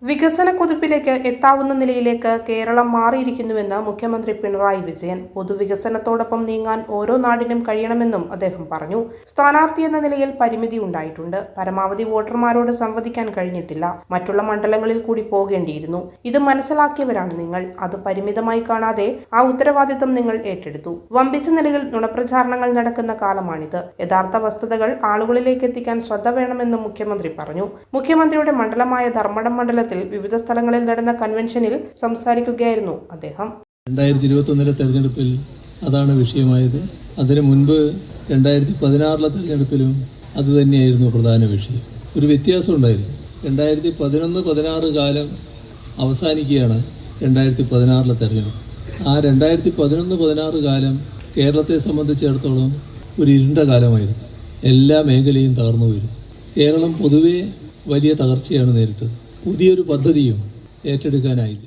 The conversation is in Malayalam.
വികസന കുതിപ്പിലേക്ക് എത്താവുന്ന നിലയിലേക്ക് കേരളം മാറിയിരിക്കുന്നുവെന്ന് മുഖ്യമന്ത്രി പിണറായി വിജയൻ. പൊതുവികസനത്തോടൊപ്പം നീങ്ങാൻ ഓരോ നാടിനും കഴിയണമെന്നും അദ്ദേഹം പറഞ്ഞു. സ്ഥാനാർത്ഥി എന്ന നിലയിൽ പരിമിതി ഉണ്ടായിട്ടുണ്ട്. പരമാവധി വോട്ടർമാരോട് സംവദിക്കാൻ കഴിഞ്ഞിട്ടില്ല. മറ്റുള്ള മണ്ഡലങ്ങളിൽ കൂടി പോകേണ്ടിയിരുന്നു. ഇത് മനസ്സിലാക്കിയവരാണ് നിങ്ങൾ. അത് പരിമിതമായി കാണാതെ ആ ഉത്തരവാദിത്തം നിങ്ങൾ ഏറ്റെടുത്തു. വമ്പിച്ച നിലയിൽ നുണപ്രചാരണങ്ങൾ നടക്കുന്ന കാലമാണിത്. യഥാർത്ഥ വസ്തുതകൾ ആളുകളിലേക്ക് എത്തിക്കാൻ ശ്രദ്ധ വേണമെന്നും മുഖ്യമന്ത്രി പറഞ്ഞു. മുഖ്യമന്ത്രിയുടെ മണ്ഡലമായ ധർമ്മടം മണ്ഡലത്തിൽ വിവിധ സ്ഥലങ്ങളിൽ നടന്ന കൺവെൻഷനിൽ സംസാരിക്കുകയായിരുന്നു അദ്ദേഹം. 2021 തെരഞ്ഞെടുപ്പിൽ അതാണ് വിഷയമായത്. അതിനു മുൻപ് 2016 തെരഞ്ഞെടുപ്പിലും അത് തന്നെയായിരുന്നു പ്രധാന വിഷയം. ഒരു വ്യത്യാസം ഉണ്ടായിരുന്നു. 2011-16 കാലം അവസാനിക്കുകയാണ് 2016 തെരഞ്ഞെടുപ്പ്. ആ 2011-16 കാലം കേരളത്തെ സംബന്ധിച്ചിടത്തോളം ഒരു ഇരുണ്ട കാലമായിരുന്നു. എല്ലാ മേഖലയും തകർന്നു വരുന്നു. കേരളം പൊതുവെ വലിയ തകർച്ചയാണ് നേരിട്ടത്. പുതിയൊരു പദ്ധതിയും ഏറ്റെടുക്കാനായില്ല.